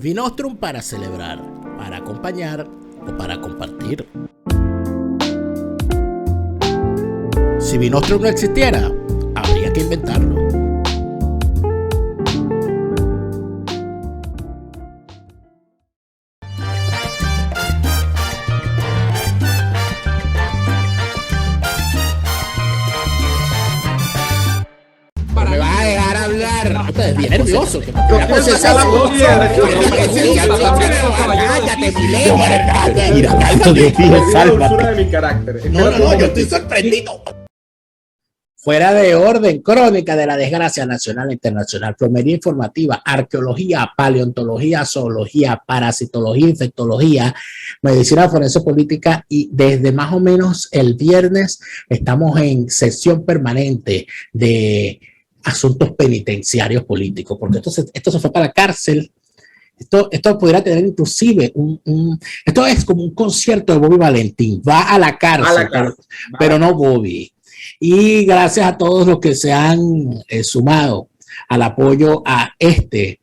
Vinostrum para celebrar, para acompañar o para compartir. Si Vinostrum no existiera, habría que inventarlo. Me va a dejar hablar. Usted es bien nervioso. No, yo estoy sorprendido. Fuera de orden, crónica de la desgracia nacional e internacional, plomería informativa, arqueología, paleontología, zoología, parasitología, infectología, medicina forense política, y desde más o menos el viernes estamos en sesión permanente de asuntos penitenciarios políticos, porque esto se fue para la cárcel. Esto podría tener inclusive esto es como un concierto de Bobby Valentín, va a la cárcel, pero no Bobby. Y gracias a todos los que se han sumado al apoyo a este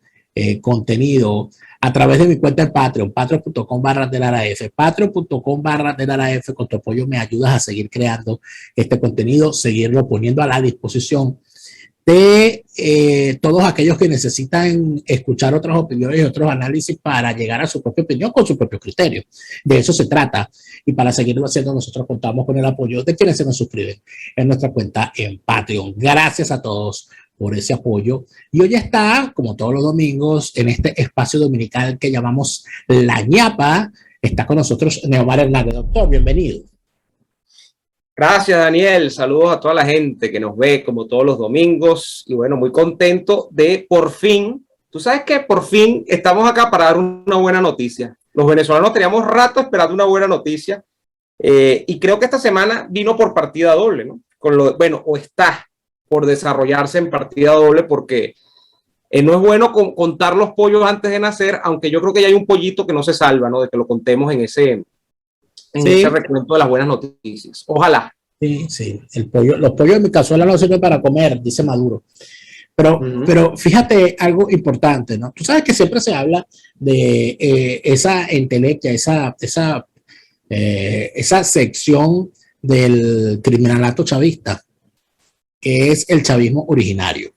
contenido a través de mi cuenta en Patreon, patreon.com/delaraf, patreon.com/delaraf. Con tu apoyo me ayudas a seguir creando este contenido, seguirlo poniendo a la disposición de todos aquellos que necesitan escuchar otras opiniones y otros análisis para llegar a su propia opinión con su propio criterio. De eso se trata. Y para seguirlo haciendo, nosotros contamos con el apoyo de quienes se nos suscriben en nuestra cuenta en Patreon. Gracias a todos por ese apoyo. Y hoy está, como todos los domingos, en este espacio dominical que llamamos La Ñapa, está con nosotros Neomar Hernández. Doctor, bienvenido. Gracias, Daniel. Saludos a toda la gente que nos ve como todos los domingos. Y bueno, muy contento de por fin, tú sabes que por fin estamos acá para dar una buena noticia. Los venezolanos teníamos rato esperando una buena noticia. Y creo que esta semana vino por partida doble, ¿no? O está por desarrollarse en partida doble, porque no es bueno contar los pollos antes de nacer, aunque yo creo que ya hay un pollito que no se salva, ¿no? De que lo contemos en ese recuento de las buenas noticias. Ojalá. Sí. Los pollos en mi cazuela no sirven para comer, dice Maduro. Pero fíjate algo importante, ¿no? Tú sabes que siempre se habla de esa entelequia, esa sección del criminalato chavista, que es el chavismo originario.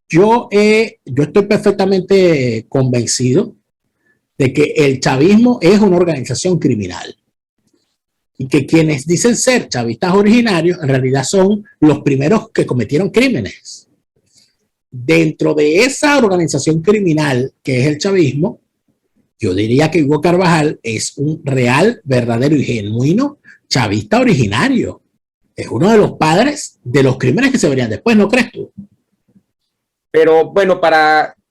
Yo estoy perfectamente convencido de que el chavismo es una organización criminal y que quienes dicen ser chavistas originarios en realidad son los primeros que cometieron crímenes. Dentro de esa organización criminal que es el chavismo, yo diría que Hugo Carvajal es un real, verdadero y genuino chavista originario. Es uno de los padres de los crímenes que se verían después, ¿no crees tú? Pero bueno,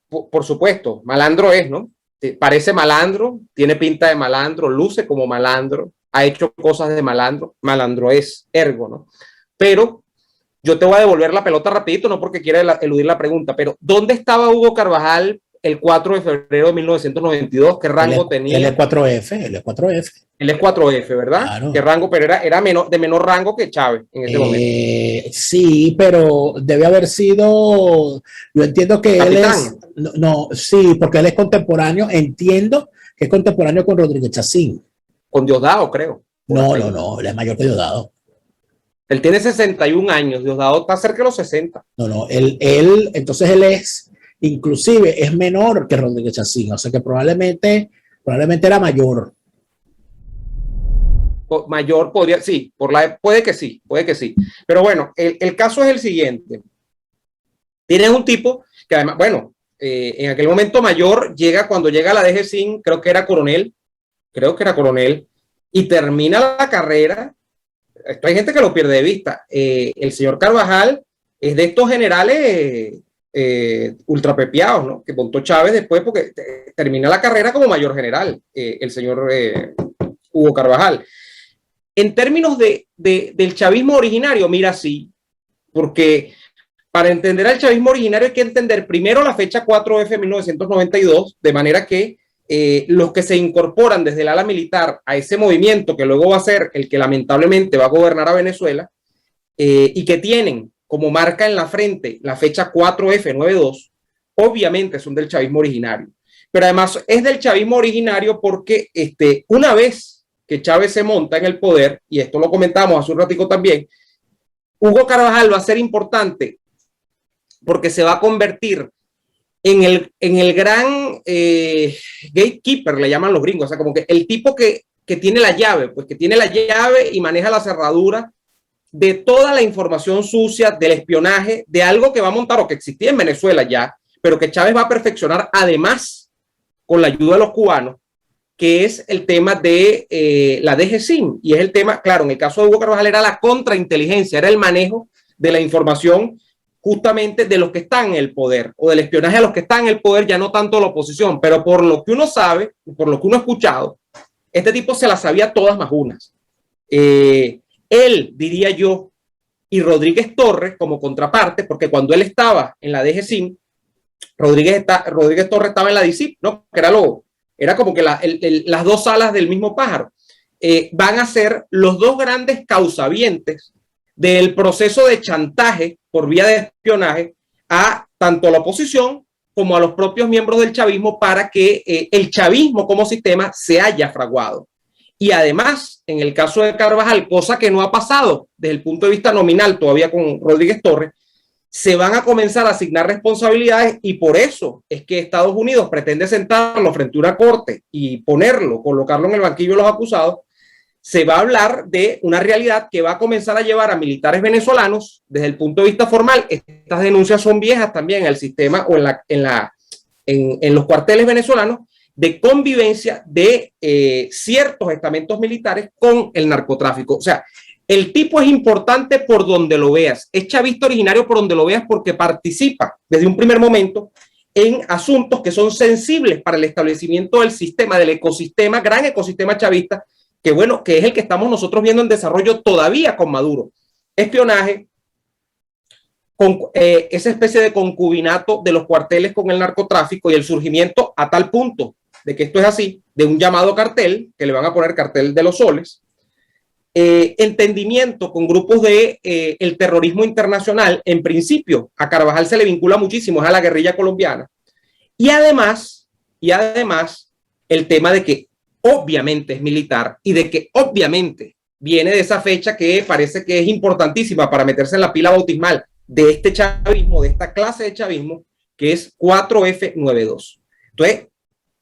por supuesto, malandro es, ¿no? Parece malandro, tiene pinta de malandro, luce como malandro, ha hecho cosas de malandro, malandro es ergo, ¿no? Pero yo te voy a devolver la pelota rapidito, no porque quiera eludir la pregunta, pero ¿dónde estaba Hugo Carvajal el 4 de febrero de 1992? ¿Qué rango tenía? El E4F. El E4F, ¿verdad? Claro. ¿Qué rango? Pero era de menor rango que Chávez en ese momento. Sí, pero debe haber sido, yo entiendo que ¿Capitán? Sí, porque él es contemporáneo, entiendo que es contemporáneo con Rodríguez Chacín. Con Diosdado, creo. No, él es mayor que Diosdado. Él tiene 61 años, Diosdado está cerca de los 60. Entonces él es, inclusive es menor que Rodríguez Chacín, o sea que probablemente era mayor. Mayor podría, sí, puede que sí. Pero bueno, el caso es el siguiente. Tienes un tipo que además, bueno, en aquel momento mayor, cuando llega a la DGCIN, creo que era coronel, y termina la carrera. Esto hay gente que lo pierde de vista. El señor Carvajal es de estos generales ultrapepiados, ¿no? Que montó Chávez después, porque termina la carrera como mayor general, el señor Hugo Carvajal. En términos del chavismo originario, mira, sí, porque para entender al chavismo originario hay que entender primero la fecha 4F de 1992, de manera que los que se incorporan desde el ala militar a ese movimiento que luego va a ser el que lamentablemente va a gobernar a Venezuela, y que tienen como marca en la frente la fecha 4F92, obviamente son del chavismo originario, pero además es del chavismo originario porque una vez que Chávez se monta en el poder, y esto lo comentamos hace un ratico también, Hugo Carvajal va a ser importante porque se va a convertir en el gran gatekeeper, le llaman los gringos, o sea, como que el tipo que tiene la llave, pues que tiene la llave y maneja la cerradura de toda la información sucia, del espionaje, de algo que va a montar o que existía en Venezuela ya, pero que Chávez va a perfeccionar además con la ayuda de los cubanos, que es el tema de la DGCIM. Y es el tema, claro, en el caso de Hugo Carvajal era la contrainteligencia, era el manejo de la información justamente de los que están en el poder, o del espionaje a los que están en el poder, ya no tanto la oposición, pero por lo que uno sabe, por lo que uno ha escuchado, este tipo se las sabía todas más unas. Él, diría yo, y Rodríguez Torres como contraparte, porque cuando él estaba en la DGCIM, Rodríguez Torres estaba en la DICIP, ¿no? Que era como que las dos alas del mismo pájaro. Van a ser los dos grandes causavientes del proceso de chantaje por vía de espionaje a tanto a la oposición como a los propios miembros del chavismo para que el chavismo como sistema se haya fraguado. Y además, en el caso de Carvajal, cosa que no ha pasado desde el punto de vista nominal todavía con Rodríguez Torres, se van a comenzar a asignar responsabilidades y por eso es que Estados Unidos pretende sentarlo frente a una corte y colocarlo en el banquillo de los acusados. Se va a hablar de una realidad que va a comenzar a llevar a militares venezolanos desde el punto de vista formal. Estas denuncias son viejas también en el sistema o en los cuarteles venezolanos de convivencia de ciertos estamentos militares con el narcotráfico. O sea, el tipo es importante por donde lo veas, es chavista originario por donde lo veas porque participa desde un primer momento en asuntos que son sensibles para el establecimiento del sistema, del ecosistema, gran ecosistema chavista, que bueno, que es el que estamos nosotros viendo en desarrollo todavía con Maduro. Espionaje, con esa especie de concubinato de los cuarteles con el narcotráfico y el surgimiento a tal punto de que esto es así, de un llamado cartel, que le van a poner cartel de los soles, entendimiento con grupos de el terrorismo internacional. En principio, a Carvajal se le vincula muchísimo a la guerrilla colombiana. Y además, el tema de que obviamente es militar y de que obviamente viene de esa fecha que parece que es importantísima para meterse en la pila bautismal de este chavismo, de esta clase de chavismo, que es 4F92. Entonces,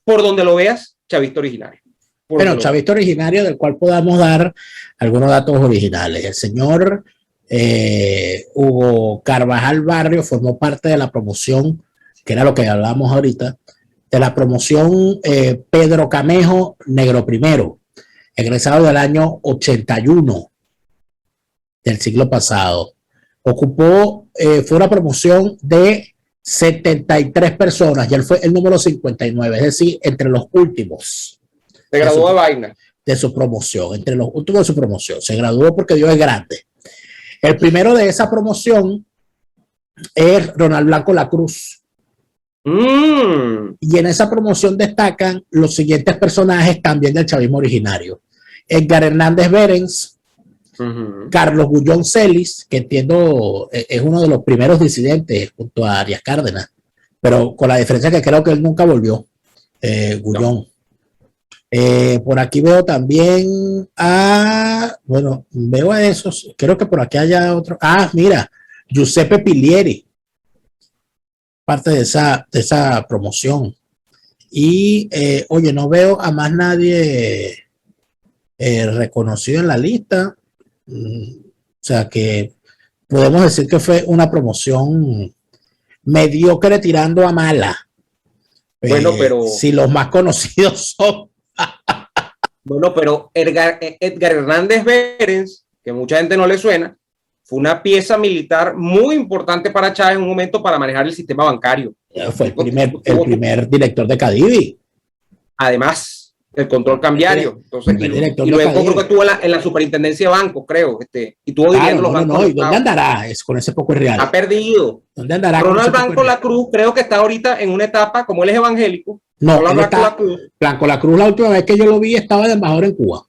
por donde lo veas, chavista originario. Bueno, chavista originario del cual podamos dar algunos datos originales. El señor Hugo Carvajal Barrio formó parte de la promoción, que era lo que hablábamos ahorita, de la promoción Pedro Camejo Negro Primero, egresado del año 81 del siglo pasado. Fue una promoción de 73 personas, y él fue el número 59, es decir, entre los últimos. Se graduó de vaina. De su promoción, entre los últimos de su promoción. Se graduó porque Dios es grande. El primero de esa promoción es Ronald Blanco La Cruz. Y en esa promoción destacan los siguientes personajes también del chavismo originario: Edgar Hernández Berens, Carlos Gullón Celis, que entiendo es uno de los primeros disidentes junto a Arias Cárdenas, pero con la diferencia que creo que él nunca volvió, Gullón. No. Por aquí veo también veo a esos, creo que por aquí haya otro. Mira, Giuseppe Pilieri, parte de esa promoción. Y oye, no veo a más nadie reconocido en la lista. O sea que podemos decir que fue una promoción mediocre tirando a mala. Bueno, pero si los más conocidos son bueno, pero Edgar Hernández Berens, que mucha gente no le suena, fue una pieza militar muy importante para Chávez en un momento para manejar el sistema bancario. Fue el primer director de Cadivi. Además, el control cambiario. Entonces, y luego creo que estuvo en la superintendencia de bancos, creo. Y tuvo dirigiendo los bancos. ¿Y dónde andará con ese poco real? Ha perdido. ¿Dónde andará? Ronald Blanco La Cruz, creo que está ahorita en una etapa, como él es evangélico. No, Blanco La Cruz, la última vez que yo lo vi, estaba de embajador en Cuba.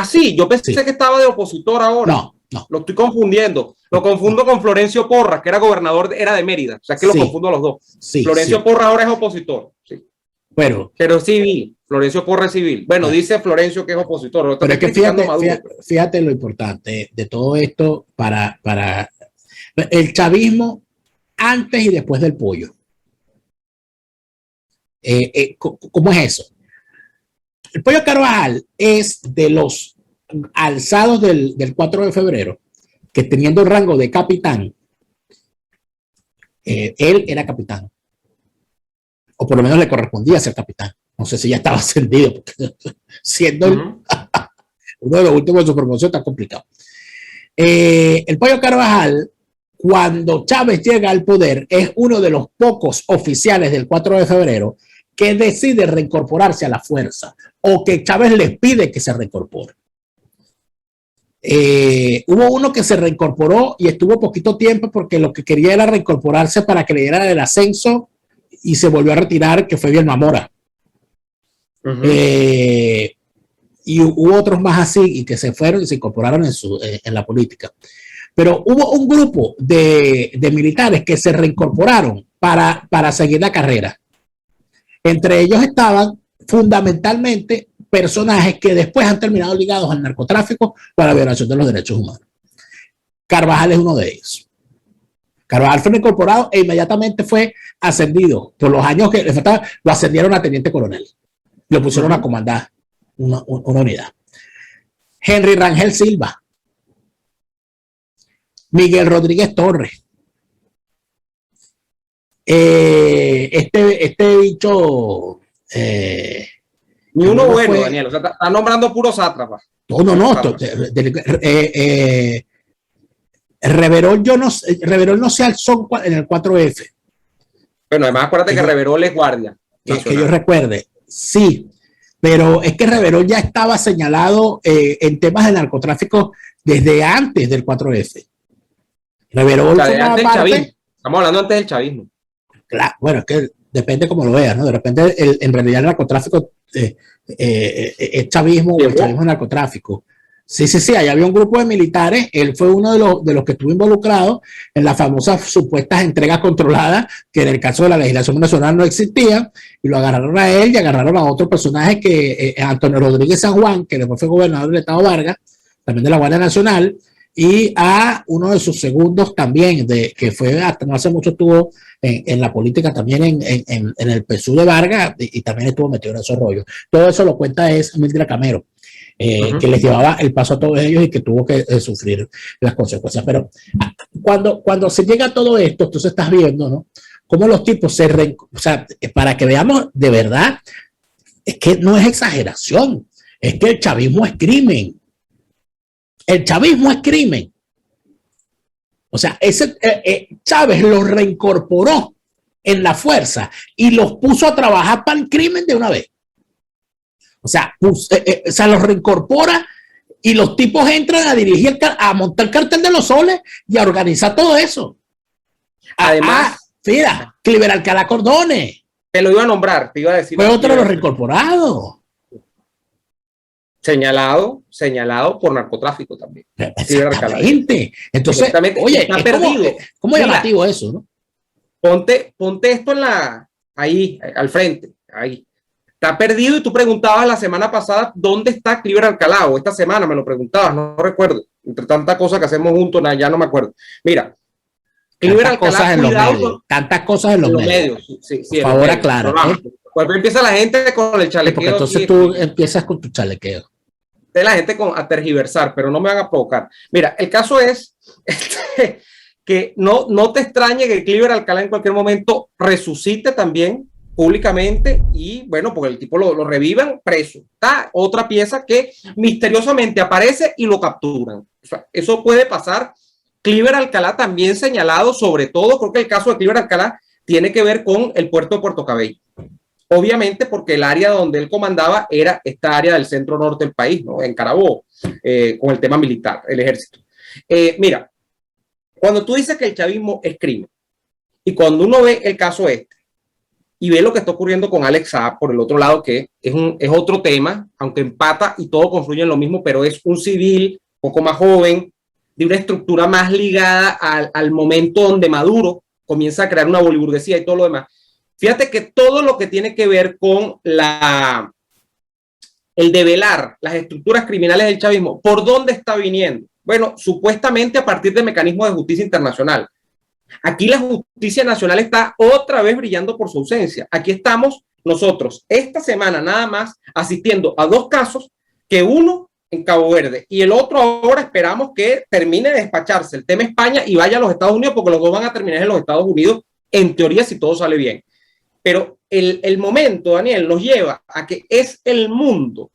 Sí, yo pensé que estaba de opositor ahora. No, No. Lo estoy confundiendo. Lo confundo con Florencio Porras, que era gobernador, era de Mérida. O sea que lo confundo a los dos. Sí, Florencio Porras ahora es opositor. Sí. Pero es civil. Florencio Porras es civil. Bueno, dice Florencio que es opositor. Pero es que fíjate lo importante de todo esto para el chavismo antes y después del pollo. ¿Cómo es eso? El Pollo Carvajal es de los alzados del 4 de febrero, que teniendo el rango de capitán, él era capitán, o por lo menos le correspondía ser capitán. No sé si ya estaba ascendido, porque siendo uno de los últimos de su promoción está complicado. El Pollo Carvajal, cuando Chávez llega al poder, es uno de los pocos oficiales del 4 de febrero que decide reincorporarse a la fuerza, o que Chávez les pide que se reincorpore. Hubo uno que se reincorporó y estuvo poquito tiempo porque lo que quería era reincorporarse para que le dieran el ascenso y se volvió a retirar, que fue Vilma Mora. Y hubo otros más así y que se fueron y se incorporaron en la política. Pero hubo un grupo de militares que se reincorporaron para seguir la carrera. Entre ellos estaban fundamentalmente personajes que después han terminado ligados al narcotráfico o a la violación de los derechos humanos. Carvajal es uno de ellos. Carvajal fue incorporado e inmediatamente fue ascendido. Por los años que le faltaban, lo ascendieron a teniente coronel. Lo pusieron a comandar una unidad. Henry Rangel Silva, Miguel Rodríguez Torres, este bicho ni uno bueno, Daniel, o sea, está nombrando puro sátrapa. No. Reverol no se alzó en el 4F. Bueno, además acuérdate que Reverol es guardia. Que yo recuerde, sí, pero es que Reverol ya estaba señalado en temas de narcotráfico desde antes del 4F. Reverol o sea, antes del estamos hablando antes del chavismo. Claro, bueno, es que depende cómo lo veas, ¿no? De repente, en realidad, el narcotráfico es chavismo o el chavismo es narcotráfico. Sí, ahí había un grupo de militares, él fue uno de los que estuvo involucrado en las famosas supuestas entregas controladas, que en el caso de la legislación nacional no existían, y lo agarraron a él y agarraron a otro personaje que Antonio Rodríguez San Juan, que después fue gobernador del Estado Vargas, también de la Guardia Nacional, y a uno de sus segundos también, que fue hasta no hace mucho estuvo en la política también en el PSUV de Vargas y también estuvo metido en esos rollos. Todo eso lo cuenta es Mildred Camero, que les llevaba el paso a todos ellos y que tuvo que sufrir las consecuencias. Pero cuando se llega a todo esto, tú estás viendo, ¿no? Cómo los tipos o sea, para que veamos de verdad, es que no es exageración, es que el chavismo es crimen. El chavismo es crimen. O sea, Chávez los reincorporó en la fuerza y los puso a trabajar para el crimen de una vez. O sea, los reincorpora y los tipos entran a dirigir, a montar el cartel de los soles y a organizar todo eso. Además, mira, Cliver Alcalá Cordones. Te lo iba a nombrar, te iba a decir. Fue otro de los reincorporados. Señalado por narcotráfico también. Exactamente. Entonces, oye, está perdido. ¿Cómo llamativo eso, no? Ponte esto ahí, al frente, ahí. Está perdido y tú preguntabas la semana pasada dónde está Cliver Alcalá, o esta semana me lo preguntabas, no recuerdo. Entre tantas cosas que hacemos juntos, ya no me acuerdo. Mira, Cliver Alcalá, tantas cosas en los medios. Sí, por favor, aclara. Pues empieza la gente con el chalequeo. Porque entonces tú empiezas con tu chalequeo. De la gente a tergiversar, pero no me van a provocar. Mira, el caso es que no te extrañe que Cliver Alcalá en cualquier momento resucite también públicamente y bueno, porque el tipo lo revivan preso. Está otra pieza que misteriosamente aparece y lo capturan. O sea, eso puede pasar. Cliver Alcalá también señalado, sobre todo, creo que el caso de Cliver Alcalá tiene que ver con el puerto de Puerto Cabello. Obviamente porque el área donde él comandaba era esta área del centro norte del país, ¿no? En Carabobo, con el tema militar, el ejército. Mira, cuando tú dices que el chavismo es crimen, y cuando uno ve el caso y ve lo que está ocurriendo con Alex Saab, por el otro lado, que es otro tema, aunque empata y todo confluye en lo mismo, pero es un civil, poco más joven, de una estructura más ligada al momento donde Maduro comienza a crear una boliburguesía y todo lo demás. Fíjate que todo lo que tiene que ver con el develar las estructuras criminales del chavismo, ¿por dónde está viniendo? Bueno, supuestamente a partir de mecanismos de justicia internacional. Aquí la justicia nacional está otra vez brillando por su ausencia. Aquí estamos nosotros esta semana nada más asistiendo a 2 casos, que uno en Cabo Verde y el otro ahora esperamos que termine de despacharse el tema España y vaya a los Estados Unidos, porque los dos van a terminar en los Estados Unidos en teoría si todo sale bien. Pero el momento, Daniel, nos lleva a que es el mundo,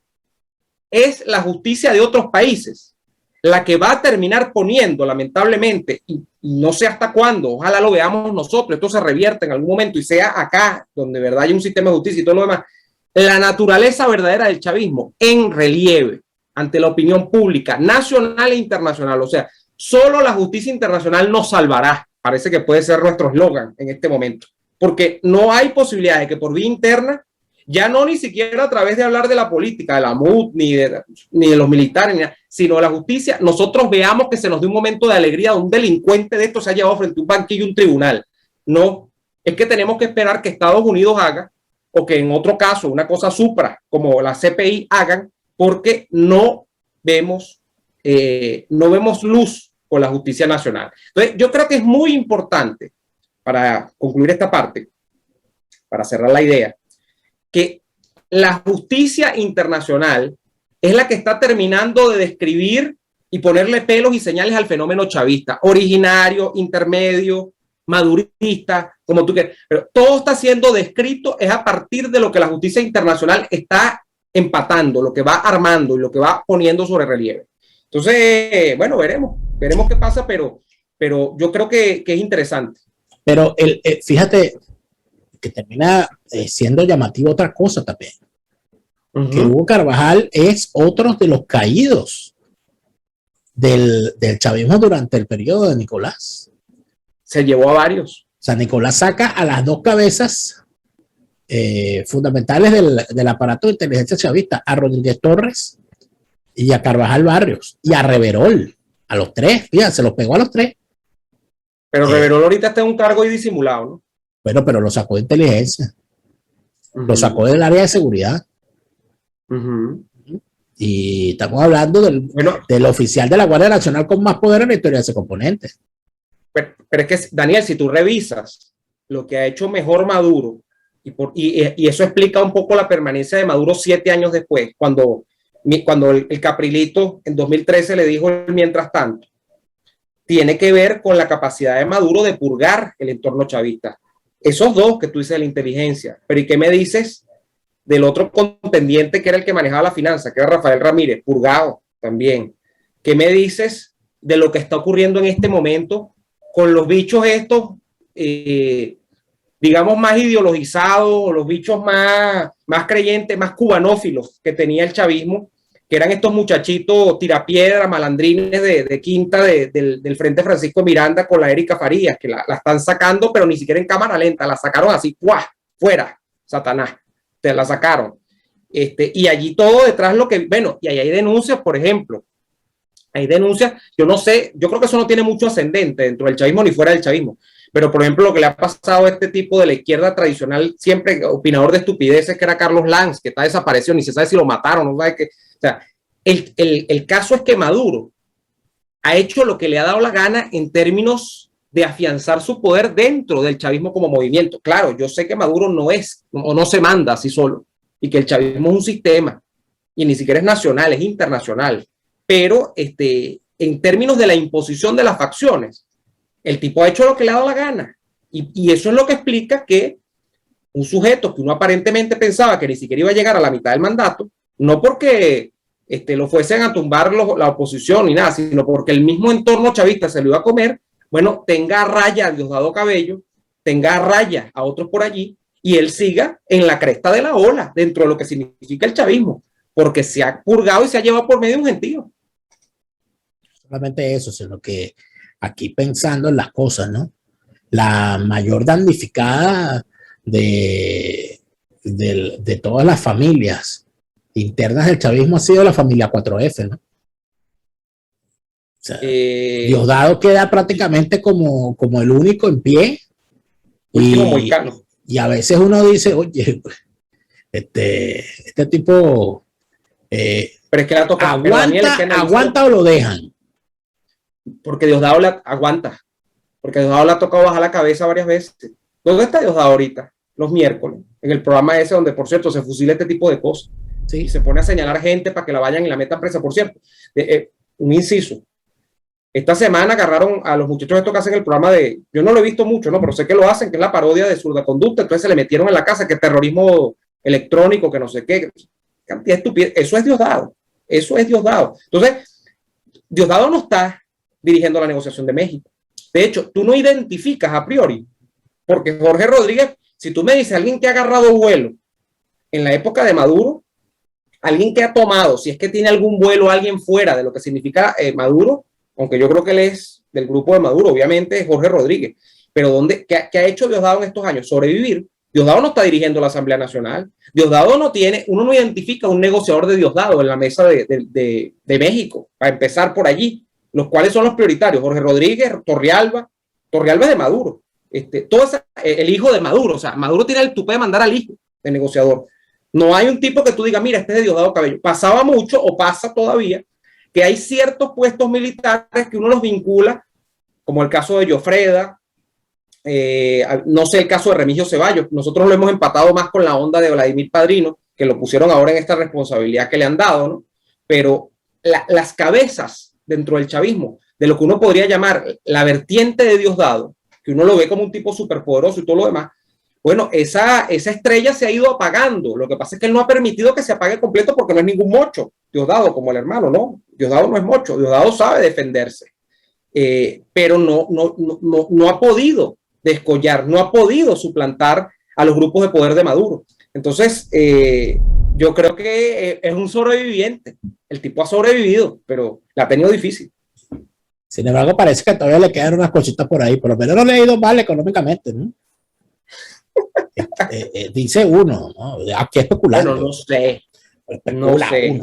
es la justicia de otros países la que va a terminar poniendo, lamentablemente, y no sé hasta cuándo, ojalá lo veamos nosotros, esto se revierta en algún momento y sea acá, donde de verdad hay un sistema de justicia y todo lo demás, la naturaleza verdadera del chavismo en relieve ante la opinión pública nacional e internacional. O sea, solo la justicia internacional nos salvará. Parece que puede ser nuestro eslogan en este momento, porque no hay posibilidad de que por vía interna, ya no ni siquiera a través de hablar de la política, de la MUD, ni de los militares, sino de la justicia, nosotros veamos que se nos dé un momento de alegría de un delincuente de esto se ha llevado frente a un banquillo y un tribunal. No, es que tenemos que esperar que Estados Unidos haga, o que en otro caso una cosa supra, como la CPI hagan, porque no vemos luz con la justicia nacional. Entonces, yo creo que es muy importante, para concluir esta parte, para cerrar la idea, que la justicia internacional es la que está terminando de describir y ponerle pelos y señales al fenómeno chavista, originario, intermedio, madurista, como tú quieras. Pero todo está siendo descrito es a partir de lo que la justicia internacional está empatando, lo que va armando y lo que va poniendo sobre relieve. Entonces, bueno, veremos qué pasa, pero yo creo que es interesante. Pero fíjate que termina siendo llamativo otra cosa también. Que Hugo Carvajal es otro de los caídos del chavismo durante el periodo de Nicolás. Se llevó a varios. O sea, Nicolás saca a las 2 cabezas fundamentales del aparato de inteligencia chavista, a Rodríguez Torres y a Carvajal Barrios, y a Reverol, a los 3, fíjate, se los pegó a los 3. Pero Reverol ahorita está en un cargo y disimulado, ¿no? Bueno, pero lo sacó de inteligencia, lo sacó del área de seguridad. Y estamos hablando del oficial de la Guardia Nacional con más poder en la historia de ese componente. Pero es que, Daniel, si tú revisas lo que ha hecho mejor Maduro, y eso explica un poco la permanencia de Maduro 7 años después, cuando el Caprilito en 2013 le dijo el mientras tanto, tiene que ver con la capacidad de Maduro de purgar el entorno chavista. Esos 2 que tú dices de la inteligencia, pero ¿y qué me dices del otro contendiente que era el que manejaba la finanza, que era Rafael Ramírez, purgado también? ¿Qué me dices de lo que está ocurriendo en este momento con los bichos estos, digamos, más ideologizados, los bichos más creyentes, más cubanófilos que tenía el chavismo, que eran estos muchachitos tirapiedra, malandrines de quinta del Frente Francisco Miranda con la Erika Farías, que la están sacando, pero ni siquiera en cámara lenta, la sacaron así, ¡puah! Fuera, Satanás, te la sacaron. Y allí todo detrás lo que, bueno, y ahí hay denuncias, por ejemplo, hay denuncias, yo no sé, yo creo que eso no tiene mucho ascendente dentro del chavismo ni fuera del chavismo, pero por ejemplo lo que le ha pasado a este tipo de la izquierda tradicional, siempre opinador de estupideces, que era Carlos Lanz, que está desaparecido, ni se sabe si lo mataron, no sabe qué. O sea, el caso es que Maduro ha hecho lo que le ha dado la gana en términos de afianzar su poder dentro del chavismo como movimiento. Claro, yo sé que Maduro no se manda así solo, y que el chavismo es un sistema, y ni siquiera es nacional, es internacional. Pero en términos de la imposición de las facciones, el tipo ha hecho lo que le ha dado la gana. Y eso es lo que explica que un sujeto que uno aparentemente pensaba que ni siquiera iba a llegar a la mitad del mandato, no porque lo fuesen a tumbar la oposición ni nada, sino porque el mismo entorno chavista se lo iba a comer, bueno, tenga a raya a Diosdado Cabello, tenga a raya a otros por allí, y él siga en la cresta de la ola dentro de lo que significa el chavismo, porque se ha purgado y se ha llevado por medio un gentío. Solamente eso, sino que aquí pensando en las cosas, ¿no? La mayor damnificada de todas las familias internas del chavismo ha sido la familia 4F, ¿no? O sea, Diosdado queda prácticamente como el único en pie. Y a veces uno dice, oye, este tipo pero es que la toca, aguanta o lo dejan. Porque Diosdado aguanta. Porque Diosdado le ha tocado bajar la cabeza varias veces. ¿Dónde está Diosdado ahorita? Los miércoles, en el programa ese donde, por cierto, se fusila este tipo de cosas. Sí. Y se pone a señalar gente para que la vayan y la metan presa. Por cierto, un inciso. Esta semana agarraron a los muchachos estos que hacen el programa de, yo no lo he visto mucho, ¿no? Pero sé que lo hacen, que es la parodia de Zurda Conducta. Entonces se le metieron en la casa que terrorismo electrónico, que no sé qué. Cantidad de estupidez. Eso es Diosdado. Eso es Diosdado. Entonces, Diosdado no está dirigiendo la negociación de México. De hecho, tú no identificas a priori, porque Jorge Rodríguez, si tú me dices alguien que ha agarrado vuelo en la época de Maduro, alguien que ha tomado, si es que tiene algún vuelo alguien fuera de lo que significa Maduro, aunque yo creo que él es del grupo de Maduro, obviamente es Jorge Rodríguez, pero ¿qué ha hecho Diosdado en estos años? Sobrevivir. Diosdado no está dirigiendo la Asamblea Nacional. Diosdado no tiene, uno no identifica un negociador de Diosdado en la mesa de México, para empezar por allí. Los cuales son los prioritarios, Jorge Rodríguez, Torrealba es de Maduro, el hijo de Maduro, o sea, Maduro tiene el tupé de mandar al hijo de negociador. No hay un tipo que tú digas, mira, este es de Diosdado Cabello. Pasaba mucho, o pasa todavía, que hay ciertos puestos militares que uno los vincula, como el caso de Llofreda, no sé el caso de Remigio Ceballos, nosotros lo hemos empatado más con la onda de Vladimir Padrino, que lo pusieron ahora en esta responsabilidad que le han dado, ¿no? Pero las cabezas dentro del chavismo, de lo que uno podría llamar la vertiente de Diosdado, que uno lo ve como un tipo superpoderoso y todo lo demás, bueno, esa estrella se ha ido apagando. Lo que pasa es que él no ha permitido que se apague completo porque no es ningún mocho, Diosdado, como el hermano, ¿no? Diosdado no es mocho, Diosdado sabe defenderse, pero no ha podido descollar, no ha podido suplantar a los grupos de poder de Maduro. Entonces, yo creo que es un sobreviviente. El tipo ha sobrevivido, pero la ha tenido difícil. Sin embargo, parece que todavía le quedan unas cositas por ahí. Por lo menos no le ha ido mal económicamente, ¿no? Dice uno, ¿no? Aquí especulando. Bueno, no sé. No sé.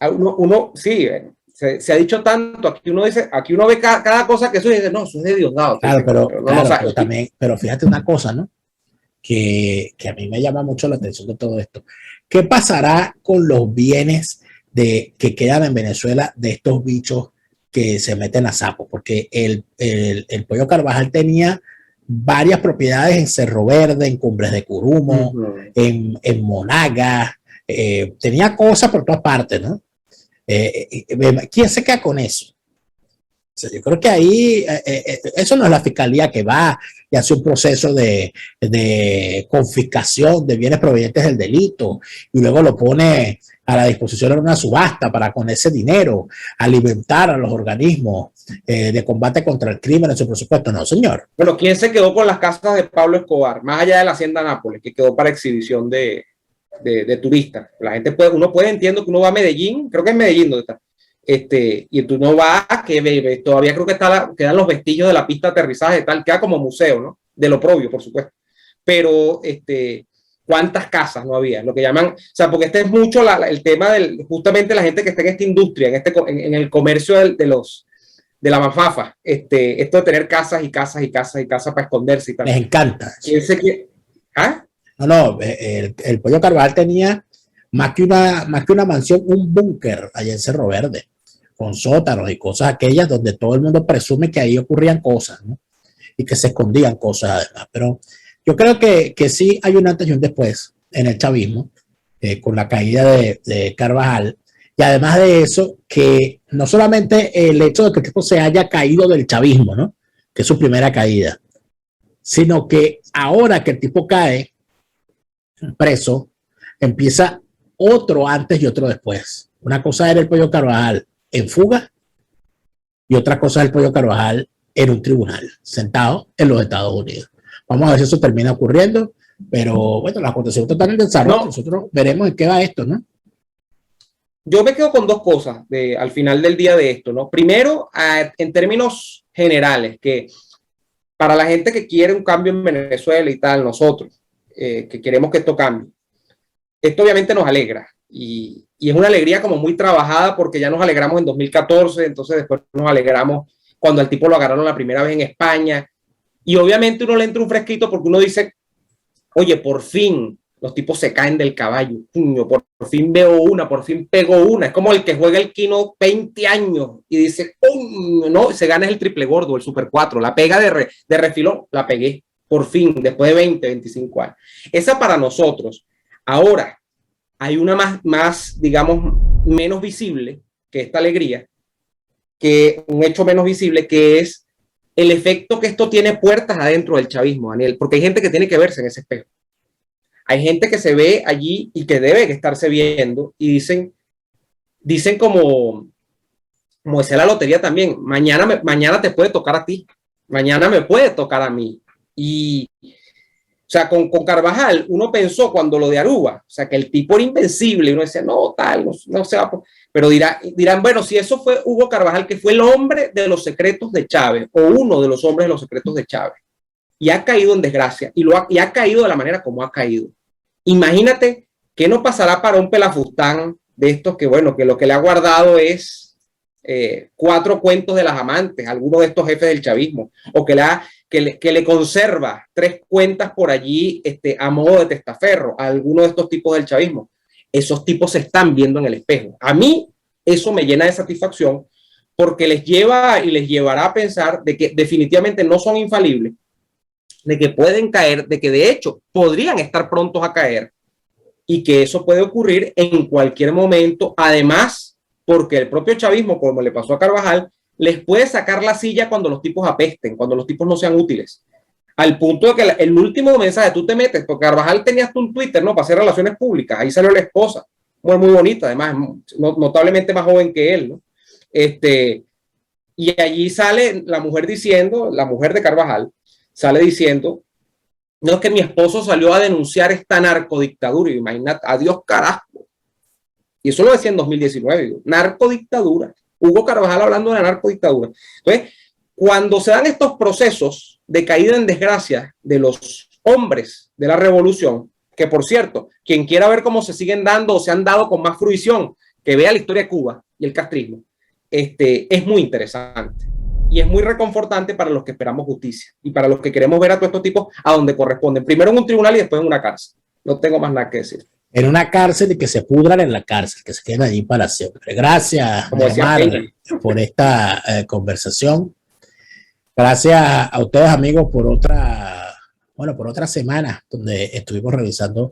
Uno sí, se ha dicho tanto. Aquí uno dice, aquí uno ve cada cosa que eso y dice, no, eso es de Diosdado. Claro, pero también, pero fíjate una cosa, ¿no? Que a mí me llama mucho la atención de todo esto. ¿Qué pasará con los bienes que quedan en Venezuela de estos bichos que se meten a sapo? Porque el Pollo Carvajal tenía varias propiedades en Cerro Verde, en Cumbres de Curumo, en Monagas, tenía cosas por todas partes, ¿no? ¿Quién se queda con eso? O sea, yo creo que ahí eso no es la fiscalía que va y hace un proceso de confiscación de bienes provenientes del delito y luego lo pone a la disposición de una subasta para con ese dinero alimentar a los organismos de combate contra el crimen en su presupuesto. No, señor. Bueno, ¿quién se quedó con las casas de Pablo Escobar? Más allá de la Hacienda Nápoles, que quedó para exhibición de turistas. La gente uno puede, entiendo que uno va a Medellín, creo que es Medellín donde está. Y tú no vas, que todavía creo que quedan los vestigio de la pista de aterrizaje, tal, queda como museo, ¿no? De lo propio, por supuesto. Pero, ¿cuántas casas no había? Lo que llaman, o sea, porque es mucho el tema justamente la gente que está en esta industria, en el comercio de la mafafa, esto de tener casas y casas y casas y casas para esconderse y tal. Les encanta. ¿Ah? No, el Pollo Carvajal tenía más que una mansión, un búnker allá en Cerro Verde, con sótanos y cosas aquellas donde todo el mundo presume que ahí ocurrían cosas, ¿no? Y que se escondían cosas además. Pero yo creo que sí hay un antes y un después en el chavismo, con la caída de Carvajal. Y además de eso, que no solamente el hecho de que el tipo se haya caído del chavismo, ¿no? Que es su primera caída, sino que ahora que el tipo cae preso, empieza otro antes y otro después. Una cosa era el Pollo Carvajal en fuga y otra cosa es el Pollo Carvajal en un tribunal, sentado en los Estados Unidos. Vamos a ver si eso termina ocurriendo, pero bueno, las acontecimientos están en desarrollo. Nosotros veremos en qué va esto, ¿no? Yo me quedo con dos cosas al final del día de esto, ¿no? Primero, en términos generales, que para la gente que quiere un cambio en Venezuela y tal, nosotros, que queremos que esto cambie, esto obviamente nos alegra y y es una alegría como muy trabajada porque ya nos alegramos en 2014, entonces después nos alegramos cuando al tipo lo agarraron la primera vez en España, y obviamente uno le entra un fresquito porque uno dice, oye, por fin los tipos se caen del caballo, por fin veo una, por fin pego una, es como el que juega el Kino 20 años y dice, no, se gana el triple gordo, el Super 4, la pega de refilón, la pegué, por fin, después de 20, 25 años. Esa para nosotros. Ahora, hay una más, digamos, menos visible que esta alegría, que un hecho menos visible, que es el efecto que esto tiene puertas adentro del chavismo, Daniel, porque hay gente que tiene que verse en ese espejo. Hay gente que se ve allí y que debe estarse viendo y dicen como decía la lotería también, mañana te puede tocar a ti, mañana me puede tocar a mí. Y, o sea, con Carvajal, uno pensó cuando lo de Aruba, o sea, que el tipo era invencible, y uno decía, no, tal, no se va, pero dirán, bueno, si eso fue Hugo Carvajal, que fue el hombre de los secretos de Chávez, o uno de los hombres de los secretos de Chávez, y ha caído en desgracia, y ha caído de la manera como ha caído. Imagínate qué no pasará para un pelafustán de estos que, bueno, que lo que le ha guardado es 4 cuentos de las amantes, alguno de estos jefes del chavismo, o que le conserva 3 cuentas por allí a modo de testaferro a alguno de estos tipos del chavismo. Esos tipos se están viendo en el espejo. A mí eso me llena de satisfacción porque les lleva y les llevará a pensar de que definitivamente no son infalibles, de que pueden caer, de que de hecho podrían estar prontos a caer y que eso puede ocurrir en cualquier momento, además porque el propio chavismo, como le pasó a Carvajal, les puede sacar la silla cuando los tipos apesten, cuando los tipos no sean útiles. Al punto de que el último mensaje, tú te metes, porque Carvajal tenía hasta un Twitter, ¿no? Para hacer relaciones públicas, ahí salió la esposa, muy bonita, además, notablemente más joven que él, ¿no? Y allí sale la mujer diciendo, la mujer de Carvajal, sale diciendo, no, es que mi esposo salió a denunciar esta narcodictadura, y imagínate, adiós carajo. Y eso lo decía en 2019, digo, narcodictadura. Hugo Carvajal hablando de la narcodictadura. Entonces, cuando se dan estos procesos de caída en desgracia de los hombres de la revolución, que por cierto, quien quiera ver cómo se siguen dando o se han dado con más fruición, que vea la historia de Cuba y el castrismo, es muy interesante. Y es muy reconfortante para los que esperamos justicia y para los que queremos ver a todos estos tipos a donde corresponden. Primero en un tribunal y después en una cárcel. No tengo más nada que decir. En una cárcel y que se pudran en la cárcel, que se queden allí para siempre. Gracias, Omar, por esta conversación. Gracias a ustedes, amigos, por otra semana donde estuvimos revisando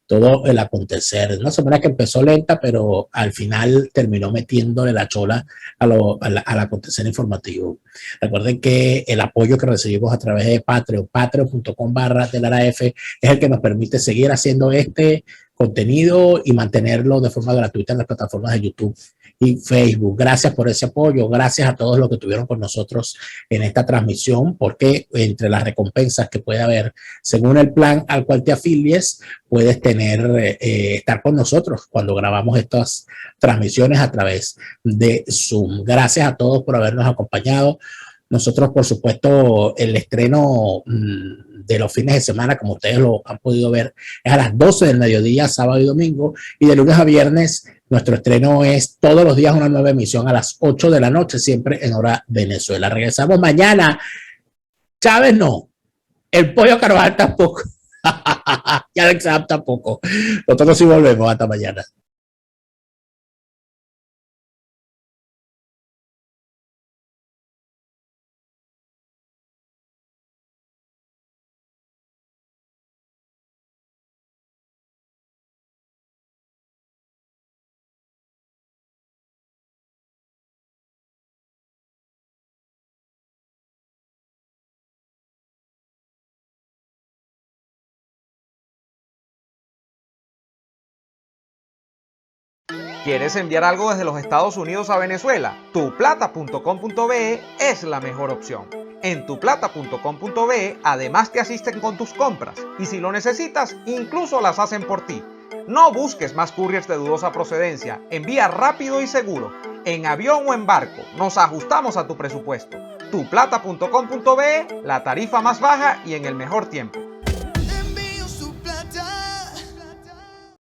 todo el acontecer. Una semana que empezó lenta, pero al final terminó metiéndole la chola al acontecer informativo. Recuerden que el apoyo que recibimos a través de Patreon, patreon.com/DeLaraF, es el que nos permite seguir haciendo este contenido y mantenerlo de forma gratuita en las plataformas de YouTube y Facebook. Gracias por ese apoyo, gracias a todos los que estuvieron con nosotros en esta transmisión, porque entre las recompensas que puede haber, según el plan al cual te afilies, puedes estar con nosotros cuando grabamos estas transmisiones a través de Zoom. Gracias a todos por habernos acompañado. Nosotros, por supuesto, el estreno de los fines de semana, como ustedes lo han podido ver, es a las 12 del mediodía, sábado y domingo, y de lunes a viernes nuestro estreno es todos los días una nueva emisión a las 8 de la noche, siempre en hora Venezuela. Regresamos mañana. Chávez no, el pollo Carvajal tampoco, y Alex Saab tampoco. Nosotros sí volvemos. Hasta mañana. ¿Quieres enviar algo desde los Estados Unidos a Venezuela? Tuplata.com.be es la mejor opción. En tuplata.com.be además te asisten con tus compras y si lo necesitas, incluso las hacen por ti. No busques más couriers de dudosa procedencia, envía rápido y seguro, en avión o en barco, nos ajustamos a tu presupuesto. Tuplata.com.be, la tarifa más baja y en el mejor tiempo.